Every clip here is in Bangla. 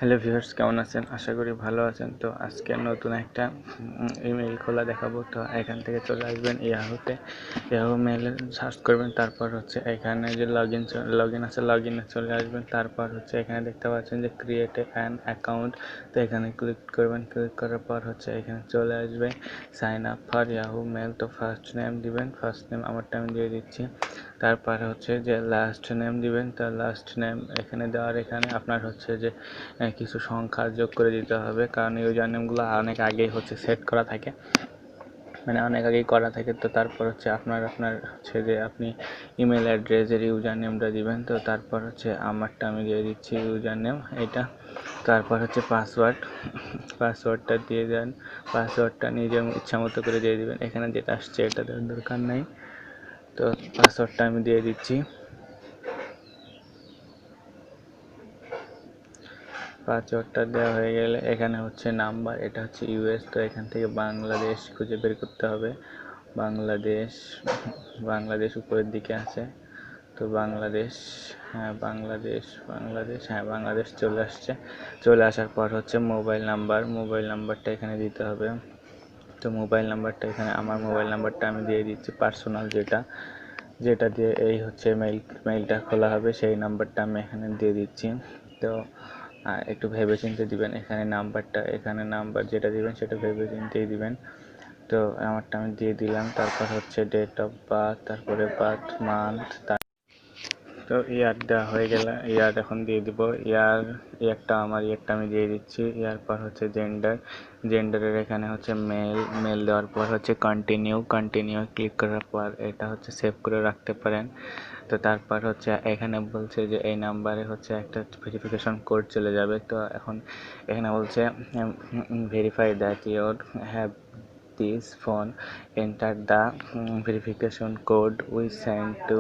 হ্যালো ভিউয়ার্স, কেমন আছেন? আশা করি ভালো আছেন। তো আজকে নতুন একটা ইমেল খোলা দেখাবো। তো এখান থেকে চলে আসবেন ইয়াহুতে। ইয়াহু মেলে সার্চ করবেন, তারপর হচ্ছে এখানে যে লগ ইন আছে, লগ ইনে চলে আসবেন। তারপর হচ্ছে এখানে দেখতে পাচ্ছেন যে ক্রিয়েট অ্যান অ্যাকাউন্ট। তো এখানে ক্লিক করবেন। ক্লিক করার পর হচ্ছে এখানে চলে আসবে sign up for Yahoo mail. তো ফার্স্ট নেম দিবেন, ফার্স্ট নেম আমারটা আমি দিয়ে দিচ্ছি। তারপর হচ্ছে যে লাস্ট নেম দিবেন। তো লাস্ট নেম এখানে দেওয়ার এখানে আপনার হচ্ছে যে কিছু সংখ্যা যোগ করে দিতে হবে, কারণ ইউজার নেমগুলো অনেক আগেই হচ্ছে সেট করা থাকে, মানে অনেক আগেই করা থাকে। তো তারপর হচ্ছে আপনার হচ্ছে যে আপনি ইমেল অ্যাড্রেসের ইউজার নেমটা দিবেন। তো তারপর হচ্ছে আমারটা আমি দিয়ে দিচ্ছি ইউজার নেম এটা। তারপর হচ্ছে পাসওয়ার্ডটা দিয়ে দেন। পাসওয়ার্ডটা নিজের ইচ্ছা মতো করে দিয়ে দিবেন। এখানে যেটা আসছে এটা দেওয়ার দরকার নেই। তো পাসওয়ার্ডটা আমি দিয়ে দিচ্ছি। পাসওয়ার্ডটা দেওয়া হয়ে গেলে এখানে হচ্ছে নাম্বার, এটা হচ্ছে ইউএস। তো এখান থেকে বাংলাদেশ খুঁজে বের করতে হবে। বাংলাদেশ বাংলাদেশ উপরের দিকে আছে। তো বাংলাদেশ, হ্যাঁ বাংলাদেশ চলে আসছে। চলে আসার পর হচ্ছে মোবাইল নাম্বারটা এখানে দিতে হবে। তো মোবাইল নাম্বারটা এখানে আমার মোবাইল নাম্বারটা আমি দিয়ে দিচ্ছি, পার্সোনাল যেটা যেটা দিয়ে এই হচ্ছে মেইলটা খোলা হবে, সেই নাম্বারটা আমি এখানে দিয়ে দিচ্ছি। তো একটু ভেবে চিন্তে দিবেন এখানে নাম্বার যেটা দিবেন সেটা ভেবে চিন্তেই দিবেন। তো আমারটা আমি দিয়ে দিলাম। তারপর হচ্ছে ডেট অফ বার্থ, তারপরে বার্থ মান্থ। তো ইয়ার দেওয়া হয়ে গেলে ইয়ার এখন দিয়ে দিব। ইয়ারটা আমি দিয়ে দিচ্ছি। ইয়ার পর হচ্ছে জেন্ডারের এখানে হচ্ছে মেল দেওয়ার পর হচ্ছে কন্টিনিউ ক্লিক করার পর এটা হচ্ছে সেভ করে রাখতে পারেন। তো তারপর হচ্ছে এখানে বলছে যে এই নাম্বারে হচ্ছে একটা ভেরিফিকেশন কোড চলে যাবে। তো এখন এখানে বলছে verify that your have this phone, enter the verification code we send to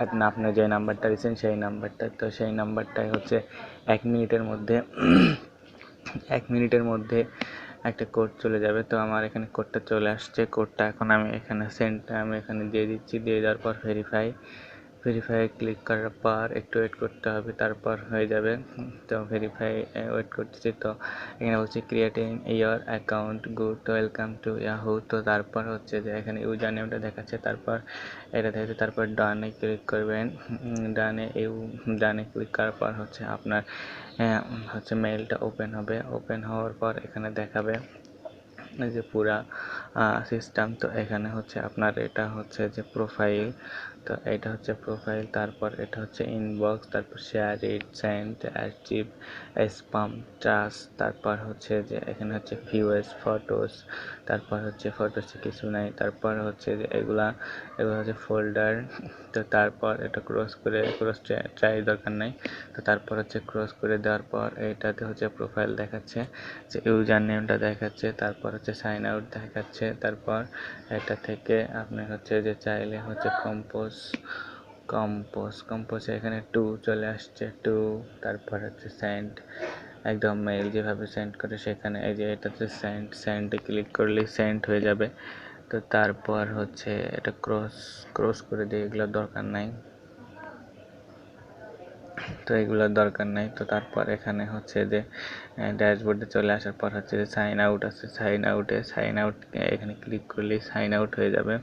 আপনার যে নাম্বারটা দিয়েছেন সেই নাম্বারটা। তো সেই নাম্বারটাই হচ্ছে 1 মিনিটের মধ্যে একটা কোড চলে যাবে। তো আমার এখানে কোডটা চলে আসছে। কোডটা এখন আমি এখানে দিয়ে দিচ্ছি। দিয়ে দেওয়ার পর ভেরিফাই ক্লিক করার পর একটু ওয়েট করতে হবে, তারপর হয়ে যাবে। তো ভেরিফাই ওয়েট করতেছি। তো এখানে বলছে creating your account good welcome to Yahoo. তো তারপর হচ্ছে যে এখানে ইউজার নেমটা দেখাচ্ছে, তারপর এটা দেখাচ্ছে। তারপর ডানে ক্লিক করবেন। ডানে ক্লিক করার পর হচ্ছে আপনার হচ্ছে মেইলটা ওপেন হওয়ার পর এখানে দেখাবে যে পুরা সিস্টেম। তো এখানে হচ্ছে আপনার এটা হচ্ছে যে প্রোফাইল। তো এটা হচ্ছে প্রোফাইল, তারপর এটা হচ্ছে ইনবক্স, তারপর share it, send, archive, spam, trash. তারপর হচ্ছে যে এখানে হচ্ছে ভিউজ, ফটোস। তারপর হচ্ছে ফটোসে কিছু নাই। তারপর হচ্ছে যে এগুলো হচ্ছে ফোল্ডার। তো তারপর এটা ক্রস ট্রাই দরকার নাই। তো তারপর হচ্ছে ক্রস করে দেওয়ার পর এটাতে হচ্ছে প্রোফাইল দেখাচ্ছে, যে ইউজার নেমটা দেখাচ্ছে, তারপর হচ্ছে সাইন আউট দেখাচ্ছে। তারপর এটা থেকে আপনি হচ্ছে যে চাইলে হচ্ছে কম্পোজে এখানে টু চলে আসছে, টু। তারপর হচ্ছে সেন্ড, একদম মেইল যেভাবে সেন্ড করে সেখানে এই যে এটাতে সেন্ডে ক্লিক করলেই সেন্ড হয়ে যাবে। তো তারপর হচ্ছে এটা ক্রস করে দিয়ে এগুলোর দরকার নাই। তো তারপর এখানে হচ্ছে যে ড্যাশবোর্ডে চলে আসার পর হচ্ছে যে সাইন আউট আছে, সাইন আউট এখানে ক্লিক করলেই সাইন আউট হয়ে যাবে।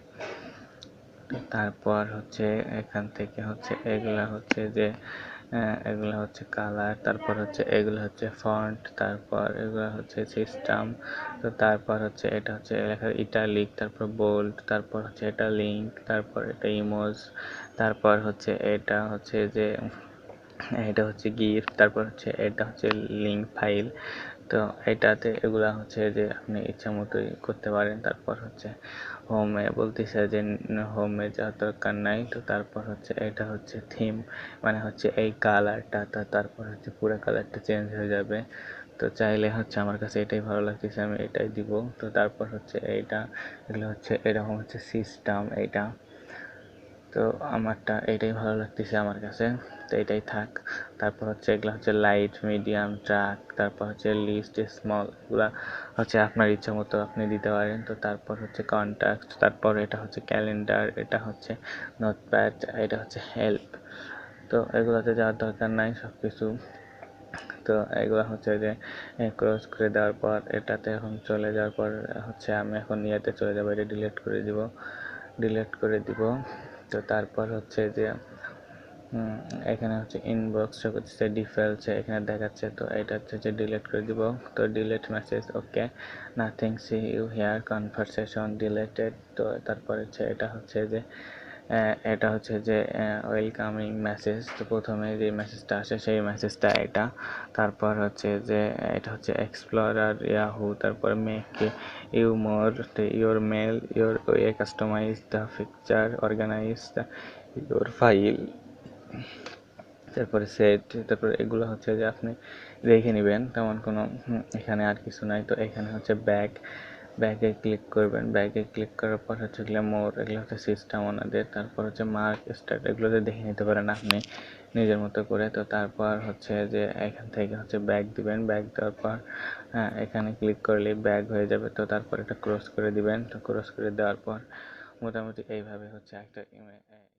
তারপর হচ্ছে এখান থেকে হচ্ছে এগুলা হচ্ছে কালার, তারপর হচ্ছে এগুলো হচ্ছে ফন্ট, তারপর এগুলো হচ্ছে সিস্টেম। তো তারপর হচ্ছে এটা হচ্ছে লেখা ইটালিক, তারপর বোল্ড, তারপর হচ্ছে এটা লিঙ্ক, তারপর এটা ইমোজ, তারপর হচ্ছে এটা হচ্ছে গিফট, তারপর হচ্ছে এটা হচ্ছে লিঙ্ক ফাইল। তো এটাতে এগুলা হচ্ছে যে আপনি ইচ্ছা মতোই করতে পারেন। তারপর হচ্ছে হোমে বলতেছে যে হোমে যাওয়ার দরকার নাই। তো তারপর হচ্ছে এটা হচ্ছে থিম, মানে হচ্ছে এই কালারটা। তারপর হচ্ছে পুরো কালারটা চেঞ্জ হয়ে যাবে। তো চাইলে হচ্ছে আমার কাছে এটাই ভালো লাগতেছে, আমি এটাই দিব। তো তারপর হচ্ছে এগুলো হচ্ছে এরকম হচ্ছে সিস্টেম এইটা। তো আমারটা এইটাই ভালো লাগতেছে আমার কাছে, তো এটাই থাক। তারপর হচ্ছে এগুলো হচ্ছে লাইট, মিডিয়াম, ট্রাক, তারপর হচ্ছে লিস্ট, স্মল, এগুলা হচ্ছে আপনার ইচ্ছা মতো আপনি দিতে পারেন। তো তারপর হচ্ছে কন্ট্যাক্ট, তারপর এটা হচ্ছে ক্যালেন্ডার, এটা হচ্ছে নোটপ্যাড, এটা হচ্ছে হেল্প। তো এগুলোতে যাওয়ার দরকার নাই, সব কিছু তো এগুলো হচ্ছে যে ক্রস করে দেওয়ার পর এটাতে এখন চলে যাওয়ার পর হচ্ছে আমি এখন ইয়েতে চলে যাবো, এটা ডিলিট করে দিব। তো তারপর হচ্ছে যে এখানে হচ্ছে ইনবক্স হচ্ছে ডিফল্ট এখানে দেখাচ্ছে, তো এটা হচ্ছে যে ডিলিট করে দিব। তো delete message, okay, nothing see you here, conversation deleted. তো তারপর হচ্ছে এটা হচ্ছে যে ওয়েলকামিং মেসেজ। তো প্রথমে যে মেসেজটা আসে সেই মেসেজটা এটা। তারপর হচ্ছে যে এটা হচ্ছে এক্সপ্লোরার ইয়াহু, তারপর make you more your mail your way, customize the picture, organize the your file, তারপরে সেট। তারপরে এগুলো হচ্ছে যে আপনি রেখে নেবেন, তেমন কোনো এখানে আর কিছু নাই। তো এখানে হচ্ছে ব্যাগে ক্লিক করবেন, ব্যাগে ক্লিক করার পর হচ্ছে এগুলো মোর, এগুলো হচ্ছে সিস্টেম ওনাদের। তারপর হচ্ছে মার্ক স্টার্ট, এগুলোতে দেখে নিতে পারেন আপনি নিজের মতো করে। তো তারপর হচ্ছে যে এখান থেকে হচ্ছে ব্যাগ দিবেন, ব্যাগ দেওয়ার পর এখানে ক্লিক করলেই ব্যাগ হয়ে যাবে। তো তারপর এটা ক্রস করে দিবেন। তো ক্রস করে দেওয়ার পর মোটামুটি এইভাবে হচ্ছে একটা